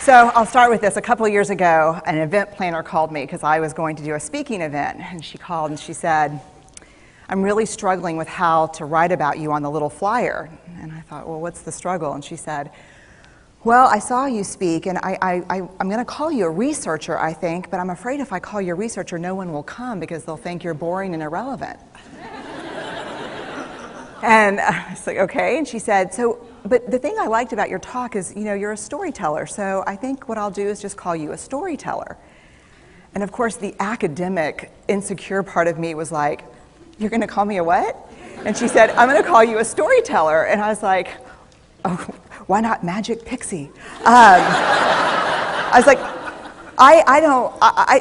So I'll start with this. A couple of years ago, an event planner called me because I was going to do a speaking event. And she called and she said, I'm really struggling with how to write about you on the little flyer. And I thought, well, what's the struggle? And she said, well, I saw you speak, and I'm going to call you a researcher, I think, but I'm afraid if I call you a researcher, no one will come because they'll think you're boring and irrelevant. And I was like, okay. And she said, but the thing I liked about your talk is, you're a storyteller, so I think what I'll do is just call you a storyteller. And of course, the academic, insecure part of me was like, you're going to call me a what? And she said, I'm going to call you a storyteller. And I was like, oh, why not Magic Pixie? I was like,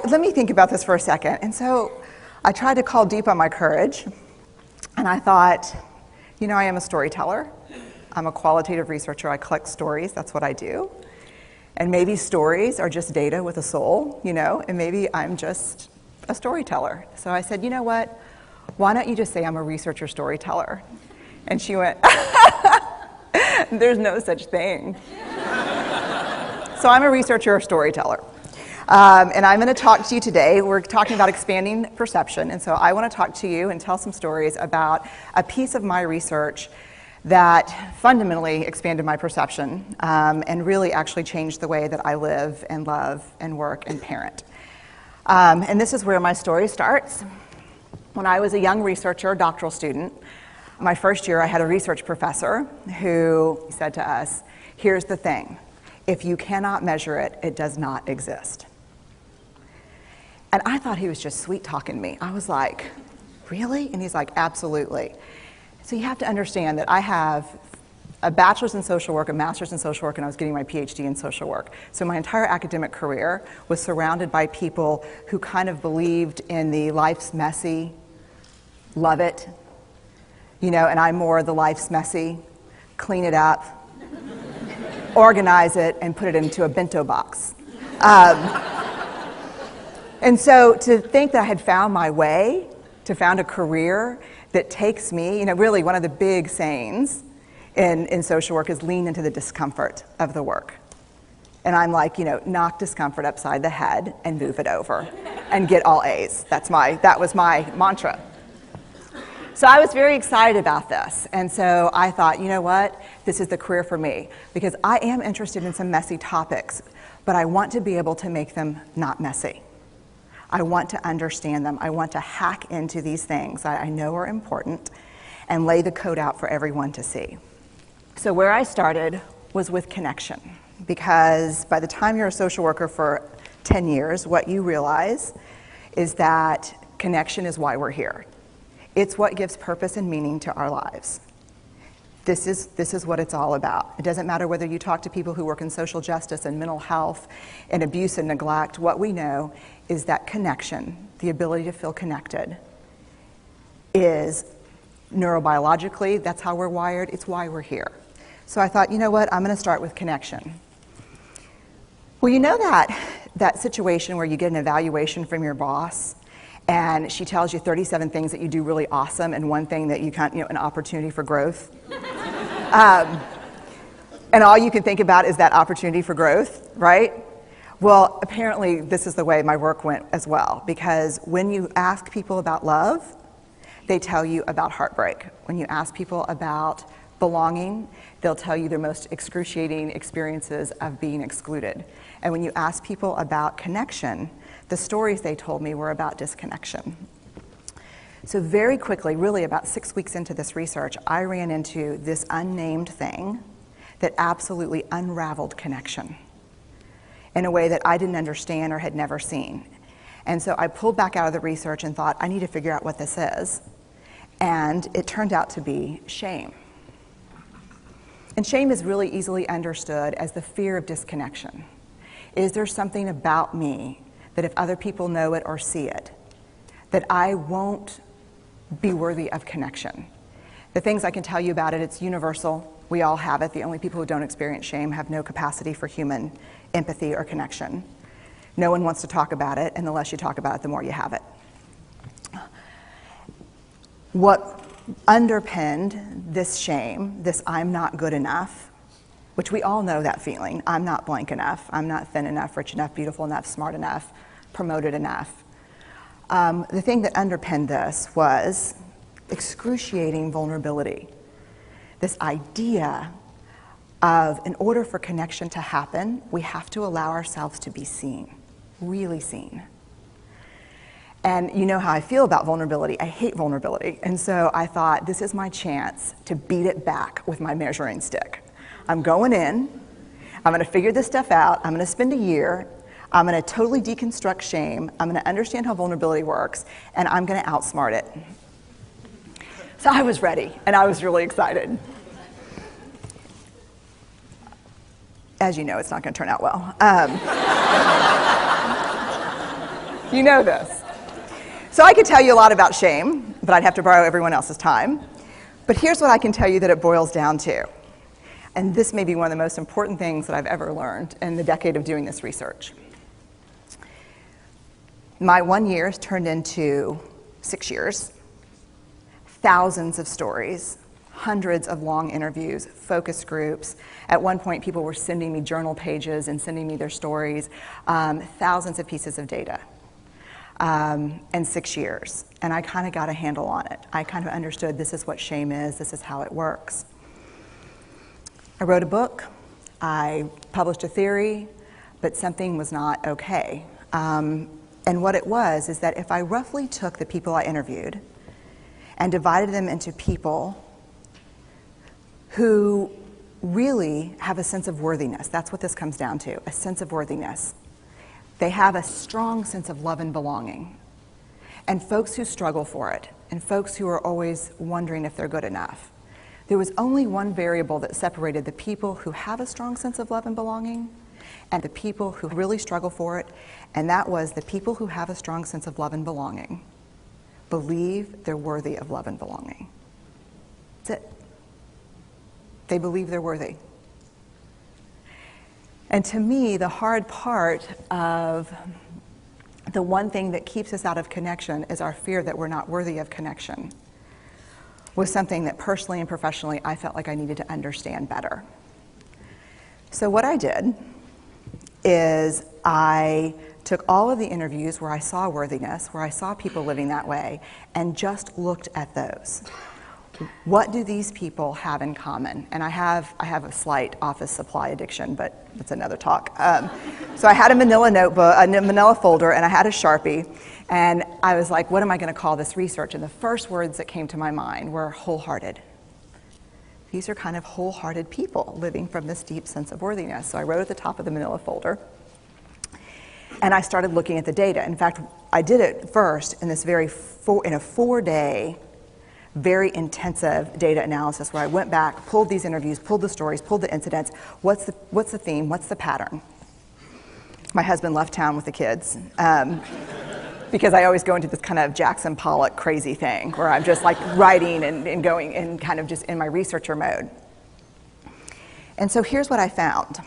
let me think about this for a second. And so I tried to call deep on my courage, and I thought, I am a storyteller. I'm a qualitative researcher. I collect stories. That's what I do. And maybe stories are just data with a soul, and maybe I'm just a storyteller. So I said, you know what? Why don't you just say I'm a researcher storyteller? And she went, there's no such thing. So I'm a researcher storyteller. And I'm going to talk to you today. We're talking about expanding perception. And so I want to talk to you and tell some stories about a piece of my research that fundamentally expanded my perception and really actually changed the way that I live and love and work and parent. And this is where my story starts. When I was a young researcher, doctoral student, my first year I had a research professor who said to us, here's the thing, if you cannot measure it, it does not exist. And I thought he was just sweet-talking me. I was like, really? And he's like, absolutely. So you have to understand that I have a bachelor's in social work, a master's in social work, and I was getting my PhD in social work. So my entire academic career was surrounded by people who kind of believed in the life's messy, love it, and I'm more the life's messy, clean it up, organize it, and put it into a bento box. And so to think that I had found my way, to found a career that takes me, really one of the big sayings in social work is lean into the discomfort of the work. And I'm like, knock discomfort upside the head and move it over and get all A's. That was my mantra. So I was very excited about this. And so I thought, you know what? This is the career for me because I am interested in some messy topics, but I want to be able to make them not messy. I want to understand them. I want to hack into these things that I know are important and lay the code out for everyone to see. So where I started was with connection, because by the time you're a social worker for 10 years, what you realize is that connection is why we're here. It's what gives purpose and meaning to our lives. This is what it's all about. It doesn't matter whether you talk to people who work in social justice and mental health and abuse and neglect. What we know is that connection, the ability to feel connected, is neurobiologically, that's how we're wired, it's why we're here. So I thought, you know what, I'm going to start with connection. Well, that situation where you get an evaluation from your boss and she tells you 37 things that you do really awesome and one thing that you can't, an opportunity for growth. And all you can think about is that opportunity for growth, right? Well, apparently this is the way my work went as well, because when you ask people about love, they tell you about heartbreak. When you ask people about belonging, they'll tell you their most excruciating experiences of being excluded. And when you ask people about connection, the stories they told me were about disconnection. So very quickly, really about 6 weeks into this research, I ran into this unnamed thing that absolutely unraveled connection in a way that I didn't understand or had never seen. And so I pulled back out of the research and thought, I need to figure out what this is. And it turned out to be shame. And shame is really easily understood as the fear of disconnection. Is there something about me that if other people know it or see it, that I won't be worthy of connection? The things I can tell you about it, it's universal. We all have it. The only people who don't experience shame have no capacity for human empathy or connection. No one wants to talk about it, and the less you talk about it, the more you have it. What underpinned this shame, this I'm not good enough, which we all know that feeling. I'm not blank enough. I'm not thin enough, rich enough, beautiful enough, smart enough, promoted enough. The thing that underpinned this was excruciating vulnerability. This idea of, in order for connection to happen, we have to allow ourselves to be seen, really seen. And you know how I feel about vulnerability. I hate vulnerability. And so I thought, this is my chance to beat it back with my measuring stick. I'm going in, I'm gonna figure this stuff out, I'm gonna spend a year, I'm gonna totally deconstruct shame, I'm gonna understand how vulnerability works, and I'm gonna outsmart it. So I was ready, and I was really excited. As you know, it's not gonna turn out well. You know this. So I could tell you a lot about shame, but I'd have to borrow everyone else's time. But here's what I can tell you that it boils down to. And this may be one of the most important things that I've ever learned in the decade of doing this research. My 1 year has turned into 6 years, thousands of stories, hundreds of long interviews, focus groups. At one point, people were sending me journal pages and sending me their stories, thousands of pieces of data. And 6 years. And I kind of got a handle on it. I kind of understood this is what shame is, this is how it works. I wrote a book, I published a theory, but something was not okay. And what it was is that if I roughly took the people I interviewed and divided them into people who really have a sense of worthiness, that's what this comes down to, a sense of worthiness. They have a strong sense of love and belonging. And folks who struggle for it, and folks who are always wondering if they're good enough. There was only one variable that separated the people who have a strong sense of love and belonging and the people who really struggle for it, and that was the people who have a strong sense of love and belonging believe they're worthy of love and belonging. That's it. They believe they're worthy. And to me, the hard part of the one thing that keeps us out of connection is our fear that we're not worthy of connection, was something that personally and professionally I felt like I needed to understand better. So what I did is I took all of the interviews where I saw worthiness, where I saw people living that way, and just looked at those. What do these people have in common? And I have a slight office supply addiction, but that's another talk. So I had a manila notebook, a manila folder, and I had a Sharpie, and I was like, what am I going to call this research? And the first words that came to my mind were wholehearted. These are kind of wholehearted people living from this deep sense of worthiness. So I wrote at the top of the manila folder, and I started looking at the data. In fact, I did it first in this in a 4-day, very intensive data analysis where I went back, pulled these interviews, pulled the stories, pulled the incidents. What's the theme? What's the pattern? My husband left town with the kids because I always go into this kind of Jackson Pollock crazy thing where I'm just like writing and going and kind of just in my researcher mode. And so here's what I found.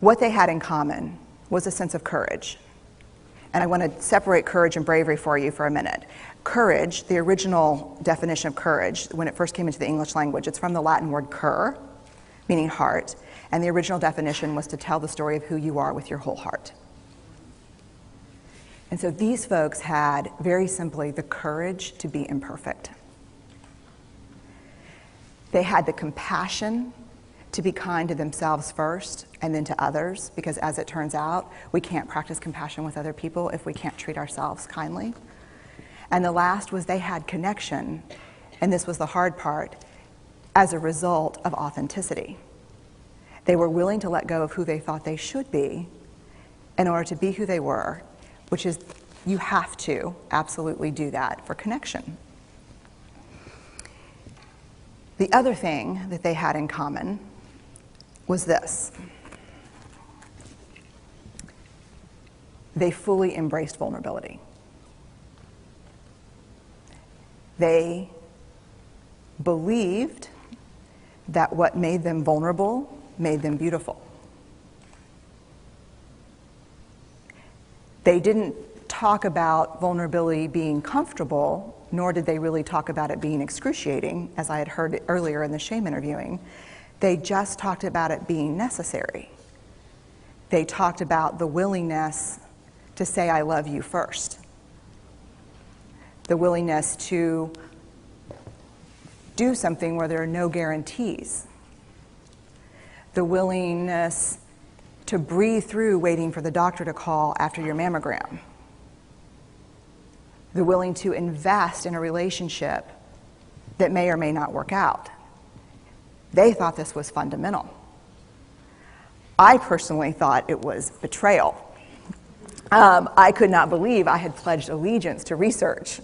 What they had in common was a sense of courage. And I want to separate courage and bravery for you for a minute. Courage, the original definition of courage, when it first came into the English language, it's from the Latin word cur, meaning heart. And the original definition was to tell the story of who you are with your whole heart. And so these folks had, very simply, the courage to be imperfect. They had the compassion to be kind to themselves first and then to others, because as it turns out, we can't practice compassion with other people if we can't treat ourselves kindly. And the last was they had connection, and this was the hard part, as a result of authenticity. They were willing to let go of who they thought they should be in order to be who they were, which is, you have to absolutely do that for connection. The other thing that they had in common was this. They fully embraced vulnerability. They believed that what made them vulnerable made them beautiful. They didn't talk about vulnerability being comfortable, nor did they really talk about it being excruciating, as I had heard earlier in the shame interviewing. They just talked about it being necessary. They talked about the willingness to say I love you first. The willingness to do something where there are no guarantees. The willingness to breathe through waiting for the doctor to call after your mammogram. The willing to invest in a relationship that may or may not work out. They thought this was fundamental. I personally thought it was betrayal. I could not believe I had pledged allegiance to research,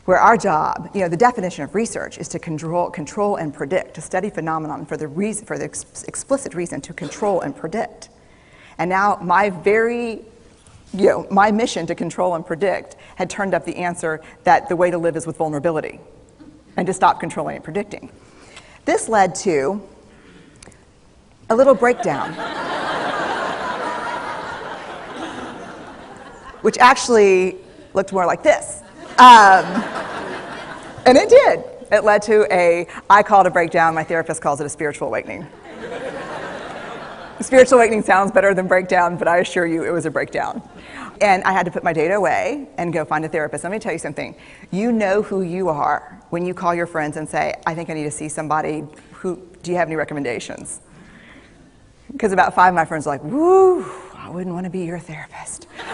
where our job, the definition of research is to control and predict, to study phenomenon for the explicit reason to control and predict. And now my mission to control and predict had turned up the answer that the way to live is with vulnerability and to stop controlling and predicting. This led to a little breakdown, which actually looked more like this. And it did. It led to I call it a breakdown, my therapist calls it a spiritual awakening. Spiritual awakening sounds better than breakdown, but I assure you it was a breakdown. And I had to put my data away and go find a therapist. Let me tell you something. You know who you are when you call your friends and say, I think I need to see somebody. Do you have any recommendations? Because about 5 of my friends are like, woo, I wouldn't want to be your therapist. And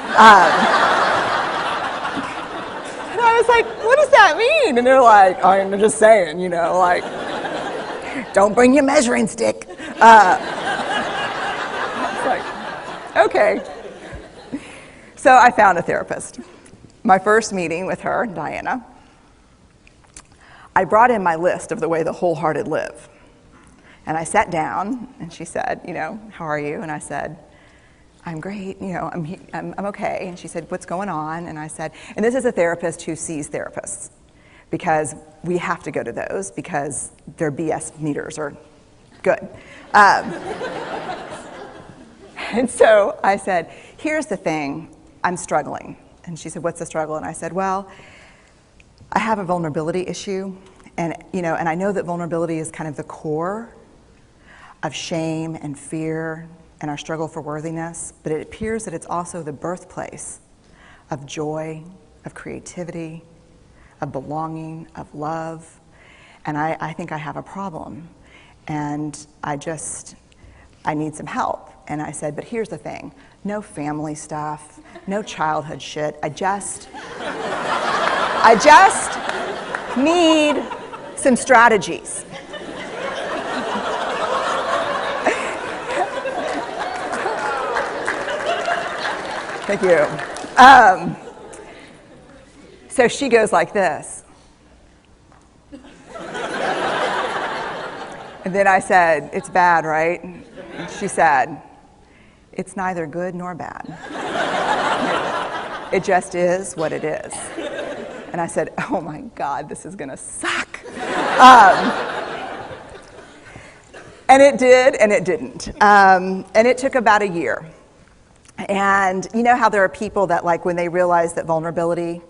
I was like, what does that mean? And they're like, I'm just saying, don't bring your measuring stick. It's like, okay. So I found a therapist. My first meeting with her, Diana, I brought in my list of the way the wholehearted live. And I sat down, and she said, how are you? And I said, I'm great, I'm okay. And she said, what's going on? And I said, and this is a therapist who sees therapists, because we have to go to those because their BS meters are good. And so I said, here's the thing, I'm struggling. And she said, what's the struggle? And I said, well, I have a vulnerability issue, and I know that vulnerability is kind of the core of shame and fear and our struggle for worthiness, but it appears that it's also the birthplace of joy, of creativity, of belonging, of love, and I think I have a problem, and I need some help. And I said, but here's the thing, no family stuff, no childhood shit, I just need some strategies. Thank you. So she goes like this. And then I said, it's bad, right? And she said, it's neither good nor bad. It just is what it is. And I said, oh my God, this is gonna suck. And it did, and it didn't. And it took about a year. And you know how there are people that, like, when they realize that vulnerability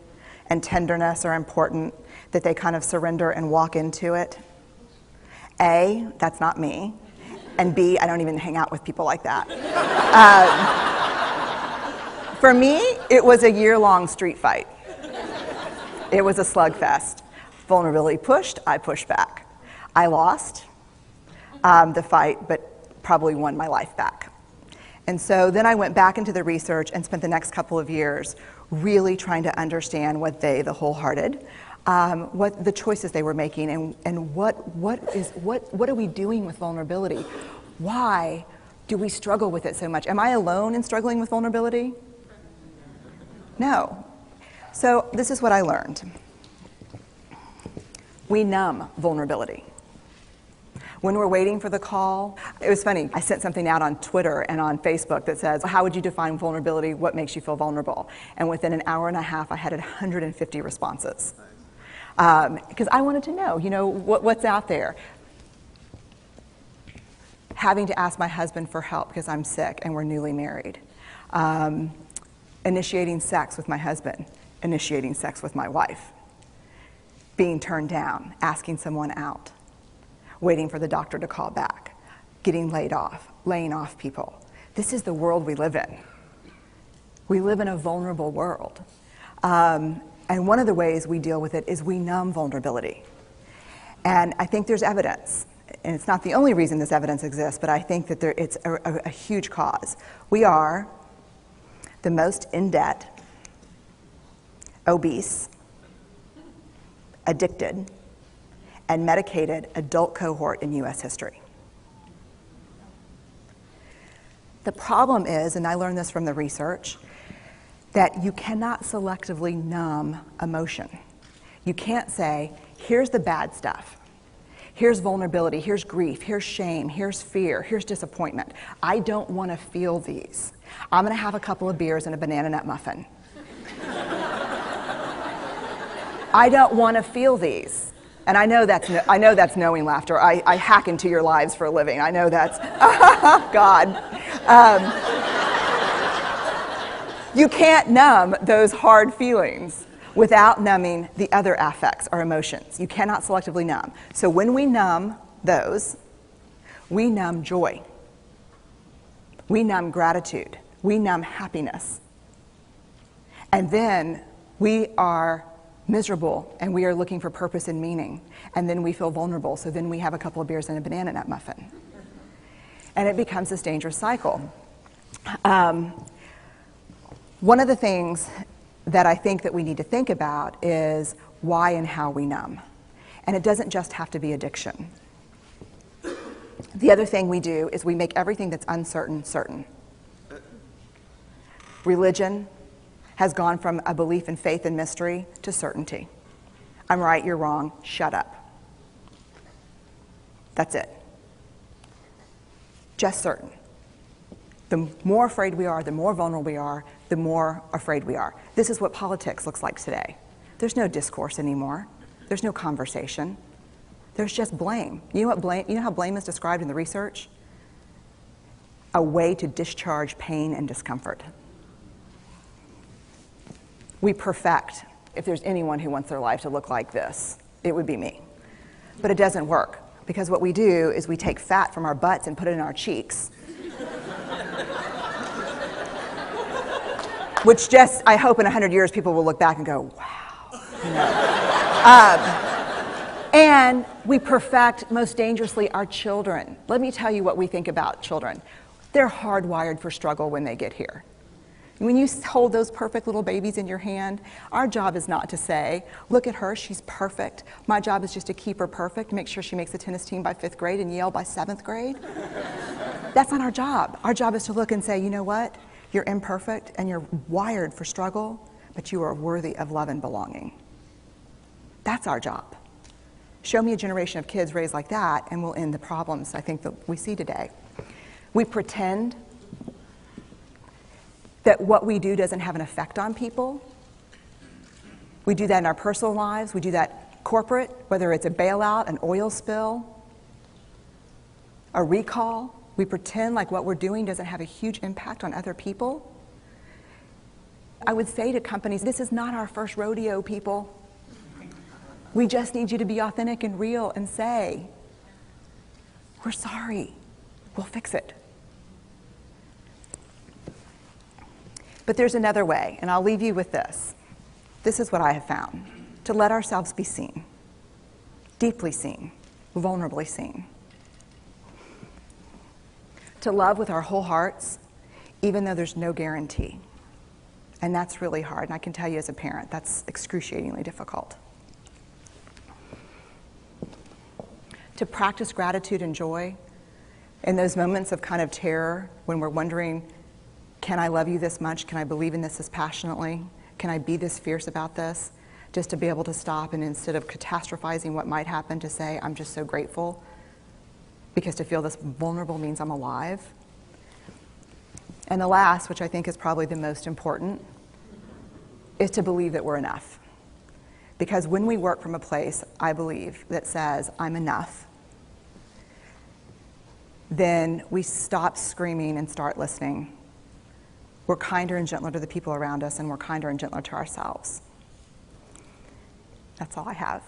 and tenderness are important, that they kind of surrender and walk into it? A, that's not me. And B, I don't even hang out with people like that. For me, it was a year-long street fight. It was a slugfest. Vulnerability pushed, I pushed back. I lost the fight, but probably won my life back. And so then I went back into the research and spent the next couple of years really trying to understand what the wholehearted, what the choices they were making, and what are we doing with vulnerability? Why do we struggle with it so much? Am I alone in struggling with vulnerability? No. So this is what I learned. We numb vulnerability. When we're waiting for the call, it was funny, I sent something out on Twitter and on Facebook that says, how would you define vulnerability? What makes you feel vulnerable? And within an hour and a half, I had 150 responses. Because I wanted to know, what's out there. Having to ask my husband for help because I'm sick and we're newly married. initiating sex with my husband, initiating sex with my wife, being turned down, asking someone out, waiting for the doctor to call back, getting laid off, laying off people. This is the world we live in. We live in a vulnerable world. And one of the ways we deal with it is we numb vulnerability. And I think there's evidence, and it's not the only reason this evidence exists, but I think that it's a huge cause. We are the most in debt, obese, addicted, and medicated adult cohort in US history. The problem is, and I learned this from the research, that you cannot selectively numb emotion. You can't say, here's the bad stuff. Here's vulnerability, here's grief, here's shame, here's fear, here's disappointment. I don't want to feel these. I'm going to have a couple of beers and a banana nut muffin. I don't want to feel these. And I know that's knowing laughter. I hack into your lives for a living. I know that's, God. You can't numb those hard feelings without numbing the other affects or emotions. You cannot selectively numb. So when we numb those, we numb joy. We numb gratitude. We numb happiness. And then we are miserable and we are looking for purpose and meaning. And then we feel vulnerable. So then we have a couple of beers and a banana nut muffin. And it becomes this dangerous cycle. One of the things that I think that we need to think about is why and how we numb. And it doesn't just have to be addiction. The other thing we do is we make everything that's uncertain, certain. Religion has gone from a belief in faith and mystery to certainty. I'm right, you're wrong, shut up. That's it. Just certain. The more afraid we are, the more vulnerable we are, the more afraid we are. This is what politics looks like today. There's no discourse anymore. There's no conversation. There's just blame. You know how blame is described in the research? A way to discharge pain and discomfort. We perfect. If there's anyone who wants their life to look like this, it would be me. But it doesn't work, because what we do is we take fat from our butts and put it in our cheeks. Which just, I hope in 100 years people will look back and go, wow. You know? And we perfect, most dangerously, our children. Let me tell you what we think about children. They're hardwired for struggle when they get here. When you hold those perfect little babies in your hand, our job is not to say, look at her, she's perfect. My job is just to keep her perfect, make sure she makes the tennis team by 5th grade and Yale by 7th grade. That's not our job. Our job is to look and say, you know what? You're imperfect and you're wired for struggle, but you are worthy of love and belonging. That's our job. Show me a generation of kids raised like that and we'll end the problems I think that we see today. We pretend that what we do doesn't have an effect on people. We do that in our personal lives. We do that corporate, whether it's a bailout, an oil spill, a recall. We pretend like what we're doing doesn't have a huge impact on other people. I would say to companies, this is not our first rodeo, people. We just need you to be authentic and real and say, we're sorry, we'll fix it. But there's another way, and I'll leave you with this. This is what I have found. To let ourselves be seen, deeply seen, vulnerably seen. To love with our whole hearts, even though there's no guarantee. And that's really hard, and I can tell you as a parent, that's excruciatingly difficult. To practice gratitude and joy in those moments of kind of terror when we're wondering, can I love you this much? Can I believe in this passionately? Can I be this fierce about this? Just to be able to stop and instead of catastrophizing what might happen, to say, I'm just so grateful. Because to feel this vulnerable means I'm alive. And the last, which I think is probably the most important, is to believe that we're enough. Because when we work from a place, I believe, that says, I'm enough, then we stop screaming and start listening. we're kinder and gentler to the people around us, and we're kinder and gentler to ourselves. That's all I have.